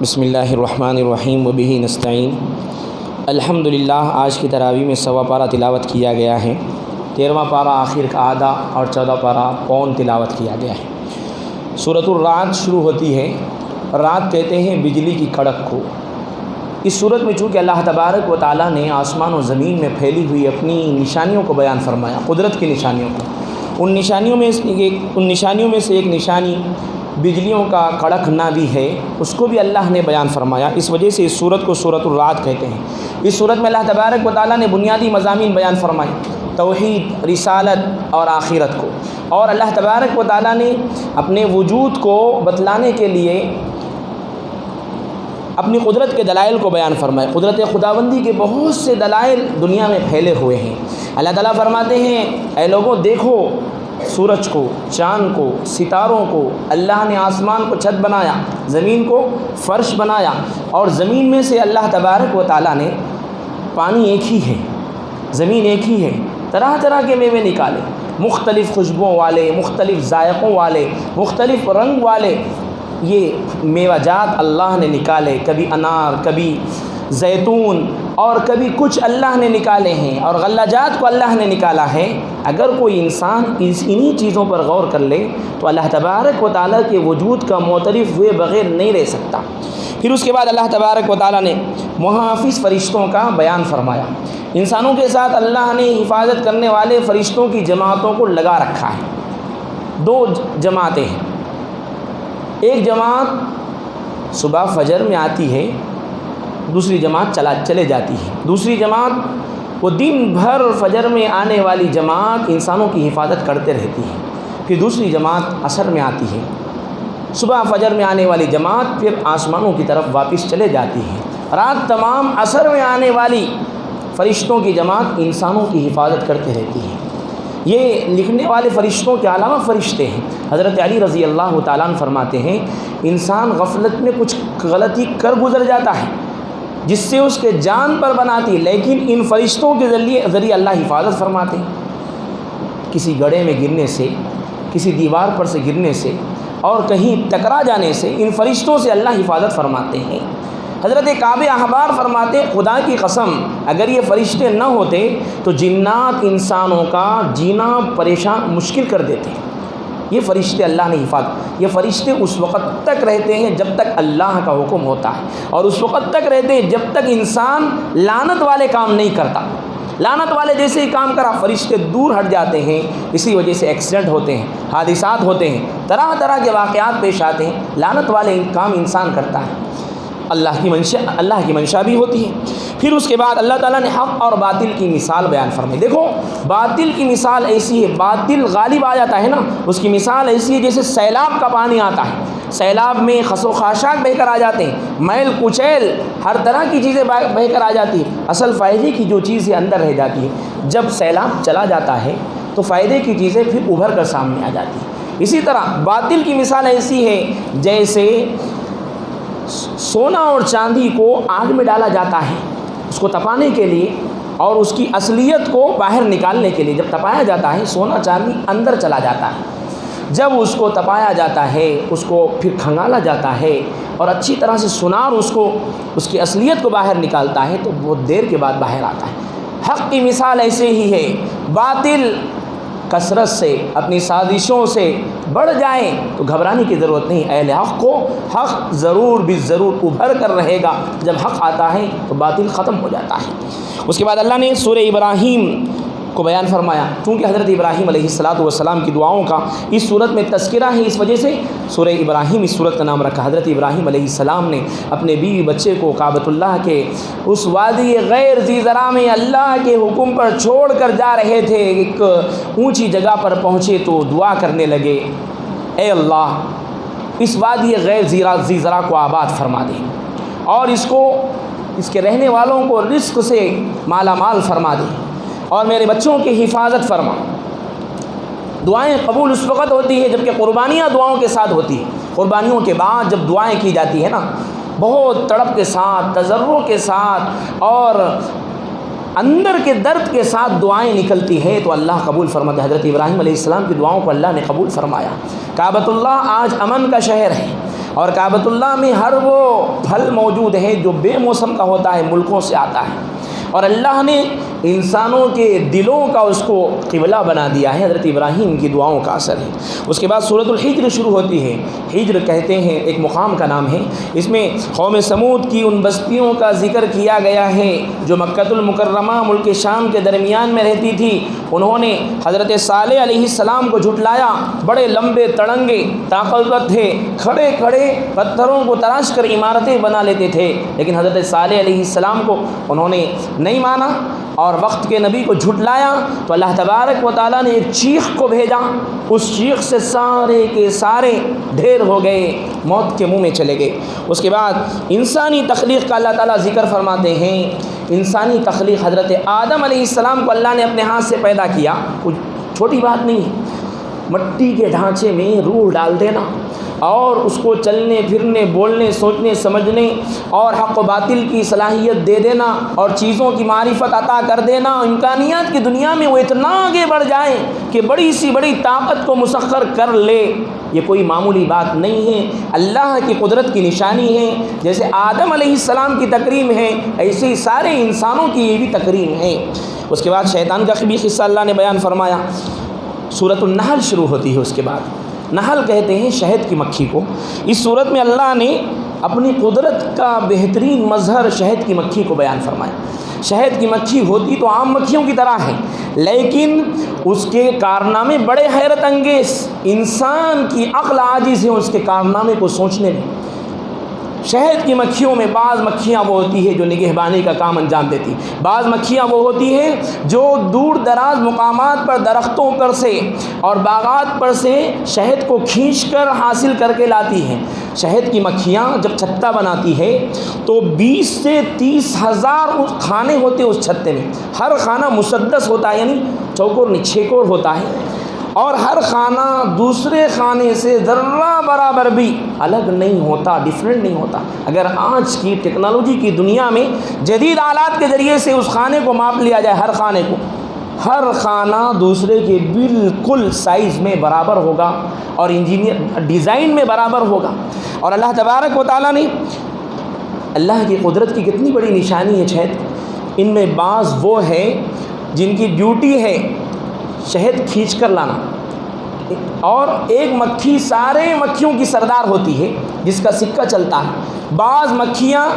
بسم اللہ الرحمن الرحیم وبہ نستعین۔ الحمدللہ آج کی تراویح میں 1.25 پارہ تلاوت کیا گیا ہے، 13واں پارہ آخر کا آدھا اور 14 پارہ پون تلاوت کیا گیا ہے۔ سورۃ الرعد شروع ہوتی ہے۔ رعد کہتے ہیں بجلی کی کڑک کو۔ اس صورت میں چونکہ اللہ تبارک و تعالیٰ نے آسمان و زمین میں پھیلی ہوئی اپنی نشانیوں کو بیان فرمایا، قدرت کی نشانیوں کو، ان نشانیوں میں سے ایک نشانی بجلیوں کا کڑکنا بھی ہے، اس کو بھی اللہ نے بیان فرمایا۔ اس وجہ سے اس صورت کو سورۃ الرعد کہتے ہیں۔ اس صورت میں اللہ تبارک و تعالیٰ نے بنیادی مضامین بیان فرمائے، توحید، رسالت اور آخرت کو، اور اللہ تبارک و تعالیٰ نے اپنے وجود کو بتلانے کے لیے اپنی قدرت کے دلائل کو بیان فرمائے۔ قدرت خداوندی کے بہت سے دلائل دنیا میں پھیلے ہوئے ہیں۔ اللہ تعالیٰ فرماتے ہیں، اے لوگوں دیکھو سورج کو، چاند کو، ستاروں کو، اللہ نے آسمان کو چھت بنایا، زمین کو فرش بنایا، اور زمین میں سے اللہ تبارک و تعالیٰ نے پانی ایک ہی ہے، زمین ایک ہی ہے، طرح طرح کے میوے نکالے، مختلف خوشبوؤں والے، مختلف ذائقوں والے، مختلف رنگ والے، یہ میوہ جات اللہ نے نکالے، کبھی انار، کبھی زیتون، اور کبھی کچھ اللہ نے نکالے ہیں، اور غلہ جات کو اللہ نے نکالا ہے۔ اگر کوئی انسان انہی چیزوں پر غور کر لے تو اللہ تبارک و تعالیٰ کے وجود کا معترف ہوئے بغیر نہیں رہ سکتا۔ پھر اس کے بعد اللہ تبارک و تعالیٰ نے محافظ فرشتوں کا بیان فرمایا۔ انسانوں کے ساتھ اللہ نے حفاظت کرنے والے فرشتوں کی جماعتوں کو لگا رکھا ہے۔ 2 جماعتیں ہیں، ایک جماعت صبح فجر میں آتی ہے، دوسری جماعت چلے جاتی ہے۔ دوسری جماعت وہ دن بھر فجر میں آنے والی جماعت انسانوں کی حفاظت کرتے رہتی ہے۔ پھر دوسری جماعت عصر میں آتی ہے۔ صبح فجر میں آنے والی جماعت پھر آسمانوں کی طرف واپس چلے جاتی ہے۔ رات تمام عصر میں آنے والی فرشتوں کی جماعت انسانوں کی حفاظت کرتے رہتی ہے۔ یہ لکھنے والے فرشتوں کے علاوہ فرشتے ہیں۔ حضرت علی رضی اللہ تعالیٰ عنہ فرماتے ہیں، انسان غفلت میں کچھ غلطی کر گزر جاتا ہے جس سے اس کے جان پر بناتی، لیکن ان فرشتوں کے ذریعے اللہ حفاظت فرماتے ہیں۔ کسی گڑھے میں گرنے سے، کسی دیوار پر سے گرنے سے، اور کہیں ٹکرا جانے سے ان فرشتوں سے اللہ حفاظت فرماتے ہیں۔ حضرت کعب احبار فرماتے، خدا کی قسم اگر یہ فرشتے نہ ہوتے تو جنات انسانوں کا جینا پریشان مشکل کر دیتے۔ یہ فرشتے اللہ نے حفاظت، یہ فرشتے اس وقت تک رہتے ہیں جب تک اللہ کا حکم ہوتا ہے، اور اس وقت تک رہتے ہیں جب تک انسان لعنت والے کام نہیں کرتا۔ لعنت والے جیسے ہی کام کرا فرشتے دور ہٹ جاتے ہیں۔ اسی وجہ سے ایکسیڈنٹ ہوتے ہیں، حادثات ہوتے ہیں، طرح طرح کے واقعات پیش آتے ہیں۔ لعنت والے کام انسان کرتا ہے، اللہ کی منشا بھی ہوتی ہے۔ پھر اس کے بعد اللہ تعالیٰ نے حق اور باطل کی مثال بیان فرمائی۔ دیکھو باطل کی مثال ایسی ہے، باطل غالب آ جاتا ہے نا، اس کی مثال ایسی ہے جیسے سیلاب کا پانی آتا ہے۔ سیلاب میں خس و خاشاک بہہ کر آ جاتے ہیں، میل کچیل ہر طرح کی چیزیں بہہ کر آ جاتی ہیں، اصل فائدے کی جو چیزیں اندر رہ جاتی ہے، جب سیلاب چلا جاتا ہے تو فائدے کی چیزیں پھر ابھر کر سامنے آ جاتی ہیں۔ اسی طرح باطل کی مثال ایسی ہے جیسے سونا اور چاندی کو آگ میں ڈالا جاتا ہے اس کو تپانے کے لیے، اور اس کی اصلیت کو باہر نکالنے کے لیے جب تپایا جاتا ہے سونا چاندی اندر چلا جاتا ہے۔ جب اس کو تپایا جاتا ہے اس کو پھر کھنگالا جاتا ہے اور اچھی طرح سے سونار اس کی اصلیت کو باہر نکالتا ہے تو بہت دیر کے بعد باہر آتا ہے۔ حق کی مثال ایسے ہی ہے، باطل کثرت سے اپنی سازشوں سے بڑھ جائیں تو گھبرانے کی ضرورت نہیں۔ اہل حق کو حق ضرور بھی ضرور ابھر کر رہے گا، جب حق آتا ہے تو باطل ختم ہو جاتا ہے۔ اس کے بعد اللہ نے سورہ ابراہیم کو بیان فرمایا، چونکہ حضرت ابراہیم علیہ السلام کی دعاؤں کا اس صورت میں تذکرہ ہے، اس وجہ سے سورہ ابراہیم اس صورت کا نام رکھا۔ حضرت ابراہیم علیہ السلام نے اپنے بیوی بچے کو کعبۃ اللہ کے اس وادی غیر ذی زرع میں اللہ کے حکم پر چھوڑ کر جا رہے تھے، ایک اونچی جگہ پر پہنچے تو دعا کرنے لگے، اے اللہ اس وادی غیر ذی زرع کو آباد فرما دے، اور اس کے رہنے والوں کو رزق سے مالا مال فرما دے، اور میرے بچوں کی حفاظت فرما۔ دعائیں قبول اس وقت ہوتی ہے جبکہ قربانیاں دعاؤں کے ساتھ ہوتی ہیں۔ قربانیوں کے بعد جب دعائیں کی جاتی ہیں نا، بہت تڑپ کے ساتھ، تضرع کے ساتھ اور اندر کے درد کے ساتھ دعائیں نکلتی ہے تو اللہ قبول فرماتا ہے۔ حضرت ابراہیم علیہ السلام کی دعاؤں کو اللہ نے قبول فرمایا۔ کعبۃ اللہ آج امن کا شہر ہے، اور کعبۃ اللہ میں ہر وہ پھل موجود ہے جو بے موسم کا ہوتا ہے، ملکوں سے آتا ہے، اور اللہ نے انسانوں کے دلوں کا اس کو قبلہ بنا دیا ہے۔ حضرت ابراہیم کی دعاؤں کا اثر ہے۔ اس کے بعد سورۃ الحجر شروع ہوتی ہے۔ حجر کہتے ہیں ایک مقام کا نام ہے، اس میں قوم سمود کی ان بستیوں کا ذکر کیا گیا ہے جو مکۃ المکرمہ ملک شام کے درمیان میں رہتی تھی۔ انہوں نے حضرت صالح علیہ السلام کو جھٹلایا، بڑے لمبے تڑنگے طاقتور تھے، کھڑے کھڑے پتھروں کو تراش کر عمارتیں بنا لیتے تھے، لیکن حضرت صالح علیہ السلام کو انہوں نے نہیں مانا اور وقت کے نبی کو جھٹلایا، تو اللہ تبارک و تعالیٰ نے ایک چیخ کو بھیجا، اس چیخ سے سارے کے سارے ڈھیر ہو گئے، موت کے منہ میں چلے گئے۔ اس کے بعد انسانی تخلیق کا اللہ تعالیٰ ذکر فرماتے ہیں۔ انسانی تخلیق، حضرت آدم علیہ السلام کو اللہ نے اپنے ہاتھ سے پیدا کیا، کچھ چھوٹی بات نہیں ہے، مٹی کے ڈھانچے میں روح ڈال دینا اور اس کو چلنے پھرنے، بولنے، سوچنے، سمجھنے اور حق و باطل کی صلاحیت دے دینا اور چیزوں کی معرفت عطا کر دینا، امکانیات کی دنیا میں وہ اتنا آگے بڑھ جائیں کہ بڑی سی بڑی طاقت کو مسخر کر لے، یہ کوئی معمولی بات نہیں ہے، اللہ کی قدرت کی نشانی ہے۔ جیسے آدم علیہ السلام کی تکریم ہے، ایسے ہی سارے انسانوں کی یہ بھی تکریم ہے۔ اس کے بعد شیطان کا بھی قصہ اللہ نے بیان فرمایا۔ سورۃ النحل شروع ہوتی ہے۔ اس کے بعد نحل کہتے ہیں شہد کی مکھی کو۔ اس صورت میں اللہ نے اپنی قدرت کا بہترین مظہر شہد کی مکھی کو بیان فرمایا۔ شہد کی مکھی ہوتی تو عام مکھیوں کی طرح ہے، لیکن اس کے کارنامے بڑے حیرت انگیز، انسان کی عقل عاجز ہے اس کے کارنامے کو سوچنے میں۔ شہد کی مکھیوں میں بعض مکھیاں وہ ہوتی ہے جو نگہبانی کا کام انجام دیتی، بعض مکھیاں وہ ہوتی ہیں جو دور دراز مقامات پر درختوں پر سے اور باغات پر سے شہد کو کھینچ کر حاصل کر کے لاتی ہیں۔ شہد کی مکھیاں جب چھتا بناتی ہے تو 20 سے 30 ہزار کھانے ہوتے اس چھتے میں، ہر خانہ مسدس ہوتا ہے، یعنی چوکور چھیکور ہوتا ہے، اور ہر خانہ دوسرے خانے سے ذرہ برابر بھی الگ نہیں ہوتا، ڈیفرنٹ نہیں ہوتا۔ اگر آج کی ٹیکنالوجی کی دنیا میں جدید آلات کے ذریعے سے اس خانے کو ماپ لیا جائے، ہر خانے کو، ہر خانہ دوسرے کے بالکل سائز میں برابر ہوگا اور انجینئر ڈیزائن میں برابر ہوگا۔ اور اللہ تبارک و تعالیٰ نے، اللہ کی قدرت کی کتنی بڑی نشانی ہے شہد۔ ان میں بعض وہ ہے جن کی ڈیوٹی ہے شہد کھینچ کر لانا، اور ایک مکھی سارے مکھیوں کی سردار ہوتی ہے جس کا سکہ چلتا ہے۔ بعض مکھیاں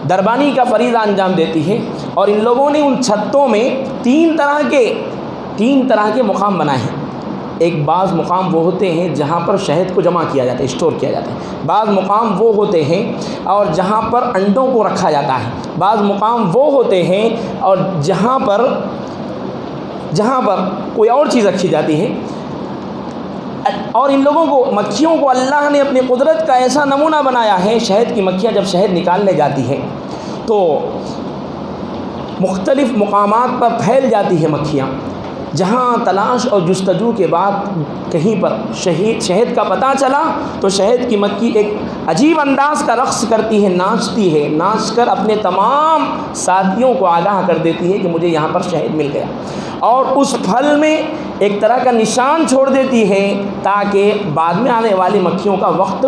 دربانی کا فریضہ انجام دیتی ہے، اور ان لوگوں نے ان چھتوں میں تین طرح کے مقام بنائے ہیں۔ ایک بعض مقام وہ ہوتے ہیں جہاں پر شہد کو جمع کیا جاتا ہے، اسٹور کیا جاتا ہے، بعض مقام وہ ہوتے ہیں اور جہاں پر انڈوں کو رکھا جاتا ہے، بعض مقام وہ ہوتے ہیں اور جہاں پر کوئی اور چیز رکھی جاتی ہے۔ اور ان لوگوں کو، مکھیوں کو اللہ نے اپنی قدرت کا ایسا نمونہ بنایا ہے۔ شہد کی مکھیاں جب شہد نکالنے جاتی ہے تو مختلف مقامات پر پھیل جاتی ہے مکھیاں، جہاں تلاش اور جستجو کے بعد کہیں پر شہد کا پتہ چلا تو شہد کی مکھی ایک عجیب انداز کا رقص کرتی ہے، ناچتی ہے، ناچ کر اپنے تمام ساتھیوں کو آگاہ کر دیتی ہے کہ مجھے یہاں پر شہد مل گیا، اور اس پھل میں ایک طرح کا نشان چھوڑ دیتی ہے تاکہ بعد میں آنے والی مکھیوں کا وقت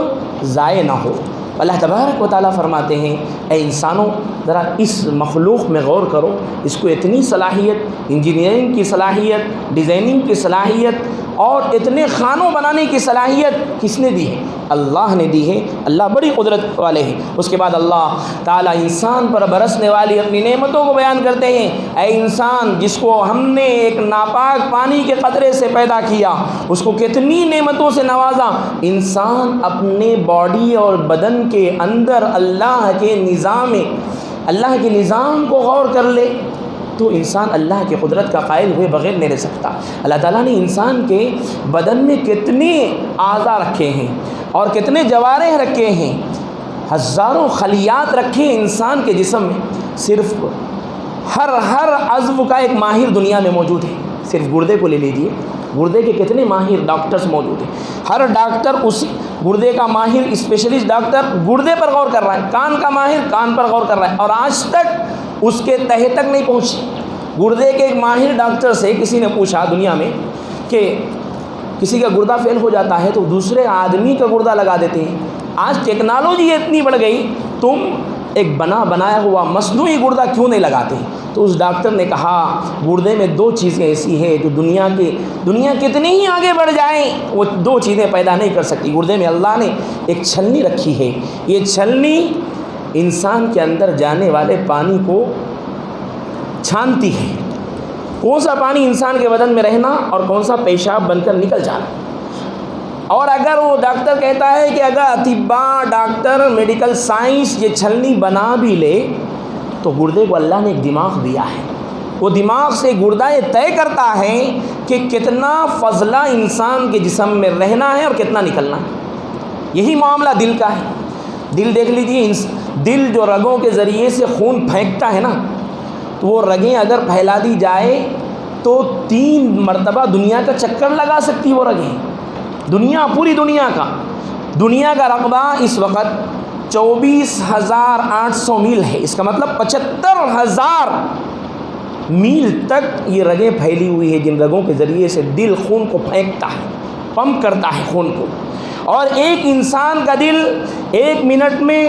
ضائع نہ ہو۔ اللہ تبارک و تعالیٰ فرماتے ہیں، اے انسانوں ذرا اس مخلوق میں غور کرو، اس کو اتنی صلاحیت، انجینئرنگ کی صلاحیت، ڈیزائننگ کی صلاحیت اور اتنے خانوں بنانے کی صلاحیت کس نے دی ہے؟ اللہ نے دی ہے۔ اللہ بڑی قدرت والے ہیں۔ اس کے بعد اللہ تعالیٰ انسان پر برسنے والی اپنی نعمتوں کو بیان کرتے ہیں۔ اے انسان، جس کو ہم نے ایک ناپاک پانی کے قطرے سے پیدا کیا، اس کو کتنی نعمتوں سے نوازا۔ انسان اپنے باڈی اور بدن کے اندر اللہ کے نظام کو غور کر لے تو انسان اللہ کی قدرت کا قائل ہوئے بغیر نہیں رہ سکتا۔ اللہ تعالیٰ نے انسان کے بدن میں کتنے اعضاء رکھے ہیں اور کتنے جوارح رکھے ہیں، ہزاروں خلیات رکھے ہیں انسان کے جسم میں۔ صرف ہر عضو کا ایک ماہر دنیا میں موجود ہے۔ صرف گردے کو لے لیجیے، گردے کے کتنے ماہر ڈاکٹرز موجود ہیں۔ ہر ڈاکٹر اس گردے کا ماہر، اسپیشلسٹ ڈاکٹر گردے پر غور کر رہا ہے، کان کا ماہر کان پر غور کر رہا ہے، اور آج تک اس کے تہہ تک نہیں پہنچی۔ گردے کے ایک ماہر ڈاکٹر سے کسی نے پوچھا دنیا میں کہ کسی کا گردہ فیل ہو جاتا ہے تو دوسرے آدمی کا گردہ لگا دیتے ہیں۔ آج ٹیکنالوجی اتنی بڑھ گئی، تم ایک بنایا ہوا مصنوعی گردہ کیوں نہیں لگاتے؟ تو اس ڈاکٹر نے کہا گردے میں 2 چیزیں ایسی ہیں جو دنیا کتنی ہی آگے بڑھ جائیں وہ 2 چیزیں پیدا نہیں کر سکتی۔ گردے میں اللہ نے ایک چھلنی رکھی ہے، یہ چھلنی انسان کے اندر جانے والے پانی کو چھانتی ہے، کون سا پانی انسان کے بدن میں رہنا اور کون سا پیشاب بن کر نکل جانا۔ اور اگر وہ ڈاکٹر کہتا ہے کہ اگر اطباء، ڈاکٹر، میڈیکل سائنس یہ چھلنی بنا بھی لے تو گردے کو اللہ نے ایک دماغ دیا ہے، وہ دماغ سے گردہ یہ طے کرتا ہے کہ کتنا فضلہ انسان کے جسم میں رہنا ہے اور کتنا نکلنا ہے۔ یہی معاملہ دل کا ہے۔ دل دیکھ لیجیے، دل جو رگوں کے ذریعے سے خون پھینکتا ہے نا، تو وہ رگیں اگر پھیلا دی جائے تو 3 مرتبہ دنیا کا چکر لگا سکتی وہ رگیں۔ پوری دنیا کا رقبہ اس وقت 24,800 میل ہے، اس کا مطلب 75,000 میل تک یہ رگیں پھیلی ہوئی ہیں، جن رگوں کے ذریعے سے دل خون کو پھینکتا ہے، پمپ کرتا ہے خون کو۔ اور ایک انسان کا دل 1 منٹ میں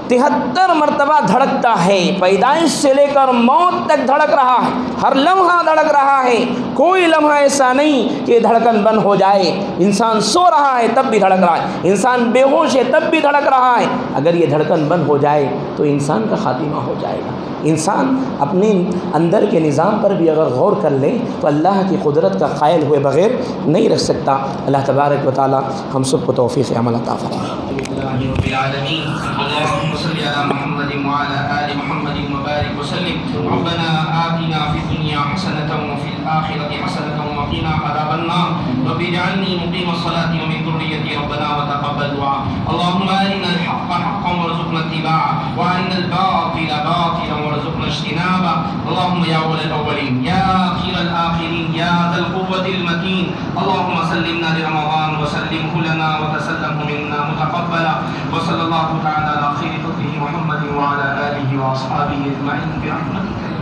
73 مرتبہ دھڑکتا ہے، پیدائش سے لے کر موت تک دھڑک رہا ہے، ہر لمحہ دھڑک رہا ہے، کوئی لمحہ ایسا نہیں کہ دھڑکن بند ہو جائے۔ انسان سو رہا ہے تب بھی دھڑک رہا ہے، انسان بے ہوش ہے تب بھی دھڑک رہا ہے۔ اگر یہ دھڑکن بند ہو جائے تو انسان کا خاتمہ ہو جائے گا۔ انسان اپنے اندر کے نظام پر بھی اگر غور کر لے تو اللہ کی قدرت کا قائل ہوئے بغیر نہیں رکھ سکتا۔ اللہ تبارک و تعالی ہم سب کو توفیق عمل عطا فرمائے۔ رب العالمين اللهم صل على محمد وعلى آل محمد وبارك وسلم ربنا آتنا في الدنيا حسنة وفي الآخرة حسنة وقنا عذاب النار رب اجعلني مقيم الصلاة ومن ذريتي ربنا وتقبل دعاء اللهم أرنا الحق حقا وارزقنا اتباعه وأرنا الباطل باطلا وارزقنا اجتنابه اللهم يا أول الأولين يا آخر الآخرين يا ذا القوة المتين اللهم سلمنا لرمضان وسلمه لنا وتسلمه منا متقبلا وصلى الله تعالى على خير خلقه محمد وعلى آله وأصحابه أجمعين برحمتك